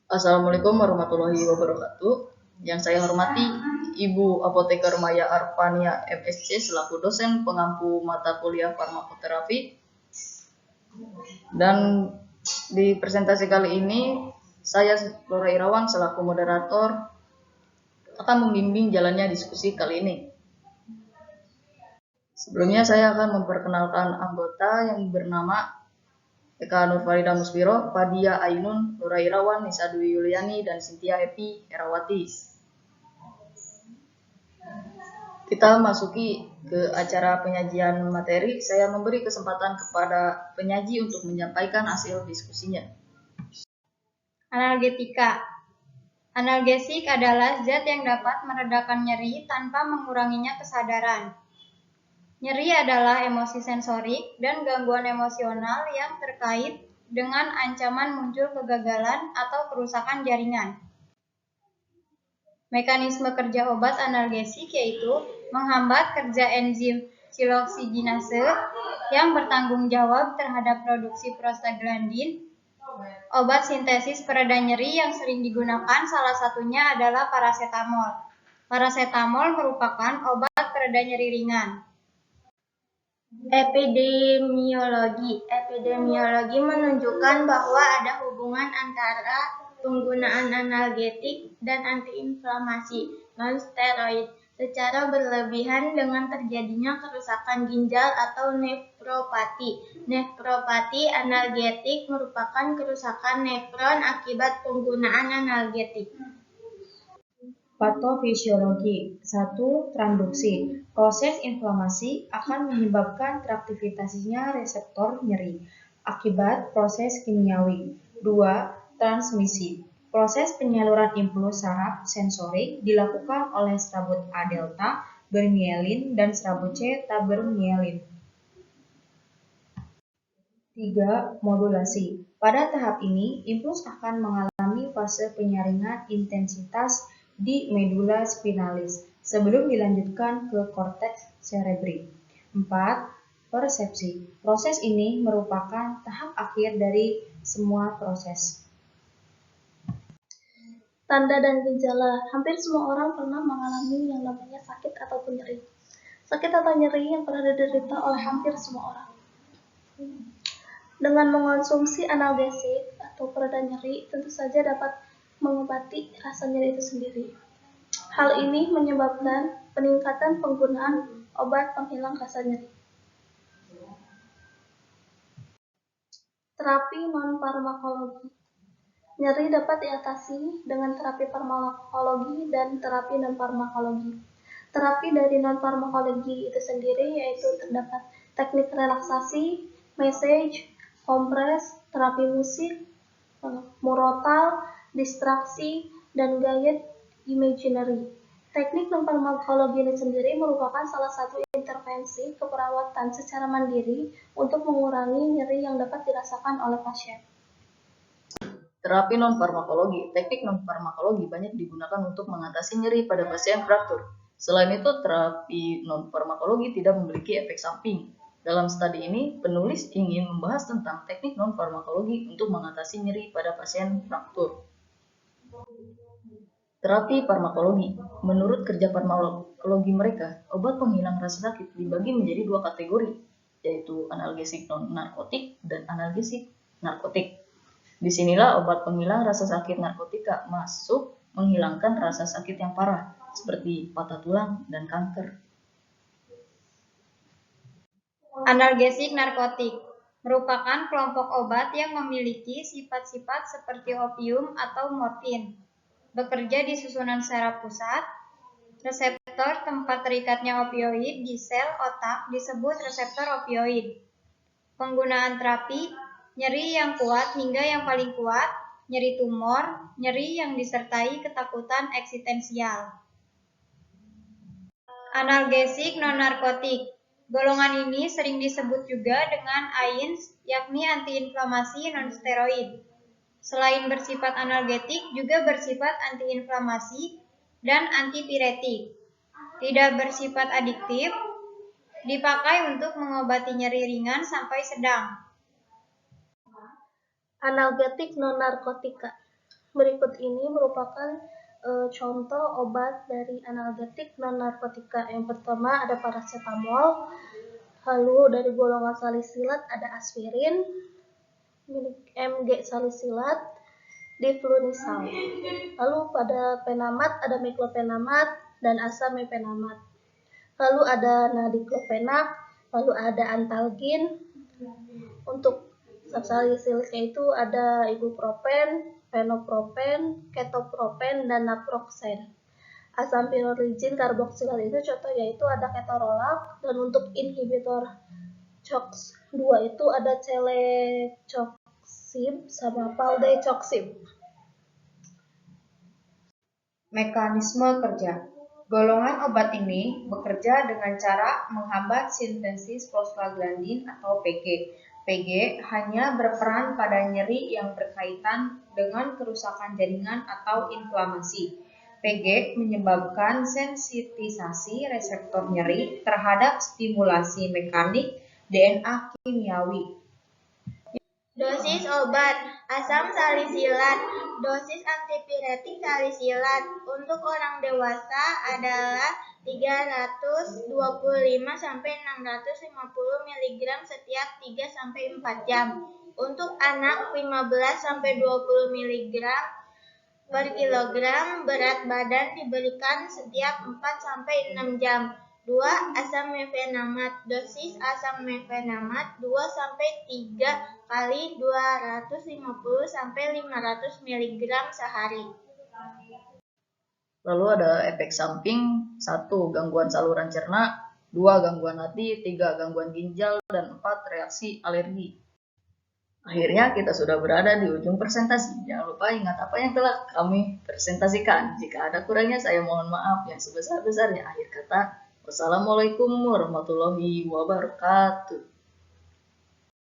Assalamualaikum warahmatullahi wabarakatuh. Yang saya hormati Ibu Apoteker Maya Arpania MSc selaku dosen pengampu mata kuliah farmakoterapi. Dan di presentasi kali ini saya Laura Irawan selaku moderator akan membimbing jalannya diskusi kali ini. Sebelumnya saya akan memperkenalkan anggota yang bernama Eka Nurfarida Musbiro, Fadia Ainun, Laura Irawan, Nisa Dwi Yuliani, dan Cynthia Epi Herawati. Kita masuki ke acara penyajian materi. Saya memberi kesempatan kepada penyaji untuk menyampaikan hasil diskusinya. Analgetika. Analgesik adalah zat yang dapat meredakan nyeri tanpa menguranginya kesadaran. Nyeri adalah emosi sensorik dan gangguan emosional yang terkait dengan ancaman muncul kegagalan atau kerusakan jaringan. Mekanisme kerja obat analgesik yaitu menghambat kerja enzim siloksigenase yang bertanggung jawab terhadap produksi prostaglandin. Obat sintesis pereda nyeri yang sering digunakan salah satunya adalah parasetamol. Parasetamol merupakan obat pereda nyeri ringan. Epidemiologi menunjukkan bahwa ada hubungan antara penggunaan analgetik dan antiinflamasi non-steroid secara berlebihan dengan terjadinya kerusakan ginjal atau nefropati. Nefropati analgetik merupakan kerusakan nefron akibat penggunaan analgetik. Patofisiologi 1. Transduksi. Proses inflamasi akan menyebabkan teraktivasinya reseptor nyeri akibat proses kimiawi. 2. Transmisi. Proses penyaluran impuls saraf sensorik dilakukan oleh serabut A delta bermielin dan serabut C tabermielin. 3. Modulasi. Pada tahap ini, impuls akan mengalami fase penyaringan intensitas di medula spinalis sebelum dilanjutkan ke korteks cerebri. 4. Persepsi. Proses ini merupakan tahap akhir dari semua proses. Tanda dan gejala. Hampir semua orang pernah mengalami yang namanya sakit ataupun nyeri. Sakit atau nyeri yang pernah diderita oleh hampir semua orang. Dengan mengonsumsi analgesik atau pereda nyeri, tentu saja dapat mengobati rasa nyeri itu sendiri. Hal ini menyebabkan peningkatan penggunaan obat penghilang rasa nyeri. Terapi non-farmakologi. Nyeri dapat diatasi dengan terapi farmakologi dan terapi non-farmakologi. Terapi dari non-farmakologi itu sendiri yaitu terdapat teknik relaksasi, massage, kompres, terapi musik, murotal, distraksi, dan guided imaginary. Teknik non-farmakologi ini sendiri merupakan salah satu intervensi keperawatan secara mandiri untuk mengurangi nyeri yang dapat dirasakan oleh pasien. Terapi non-farmakologi. Teknik non-farmakologi banyak digunakan untuk mengatasi nyeri pada pasien fraktur. Selain itu, terapi non-farmakologi tidak memiliki efek samping. Dalam studi ini, penulis ingin membahas tentang teknik non-farmakologi untuk mengatasi nyeri pada pasien fraktur. Terapi farmakologi. Menurut kerja farmakologi mereka, obat penghilang rasa sakit dibagi menjadi dua kategori, yaitu analgesik non-narkotik dan analgesik narkotik. Disinilah obat penghilang rasa sakit narkotika masuk menghilangkan rasa sakit yang parah, seperti patah tulang dan kanker. Analgesik narkotik merupakan kelompok obat yang memiliki sifat-sifat seperti opium atau morfin. Bekerja di susunan saraf pusat, reseptor tempat terikatnya opioid di sel otak disebut reseptor opioid. Penggunaan terapi, nyeri yang kuat hingga yang paling kuat, nyeri tumor, nyeri yang disertai ketakutan eksistensial. Analgesik non-narkotik. Golongan ini sering disebut juga dengan AINS, yakni antiinflamasi non-steroid. Selain bersifat analgetik, juga bersifat antiinflamasi dan antipiretik. Tidak bersifat adiktif, dipakai untuk mengobati nyeri ringan sampai sedang. Analgetik non-narkotika Berikut ini merupakan contoh obat dari analgetik non-narkotika. Yang pertama ada paracetamol, lalu dari golongan salisilat ada aspirin, Mg salisilat, diflunisal. Lalu pada penamat ada meklopenamat dan asam mefenamat. Lalu ada nadiklofenak, lalu ada antalgin. Untuk subsalisiliknya itu ada ibuprofen, fenoprofen, ketoprofen, dan naproxen. Asam piroligin karboksilat itu contoh yaitu ada ketorolac, dan untuk inhibitor COX-2 itu ada celecoxib sama valdecoxib. Mekanisme kerja. Golongan obat ini bekerja dengan cara menghambat sintesis prostaglandin atau PG. PG hanya berperan pada nyeri yang berkaitan dengan kerusakan jaringan atau inflamasi. PG menyebabkan sensitisasi reseptor nyeri terhadap stimulasi mekanik DNA kimiawi. Dosis obat asam salisilat. Dosis antipiretik salisilat untuk orang dewasa adalah 325 sampai 650 mg setiap 3 sampai 4 jam. Untuk anak 15 sampai 20 mg per kilogram berat badan diberikan setiap 4 sampai 6 jam. 2. Asam mefenamat. Dosis asam mefenamat 2 sampai 3 kali 250 sampai 500 mg sehari. Lalu ada efek samping: 1. Gangguan saluran cerna, 2. Gangguan hati, 3. Gangguan ginjal, dan 4. Reaksi alergi. Akhirnya kita sudah berada di ujung presentasi. Jangan lupa ingat apa yang telah kami presentasikan. Jika ada kurangnya saya mohon maaf yang sebesar-besarnya. Akhir kata, wassalamualaikum warahmatullahi wabarakatuh.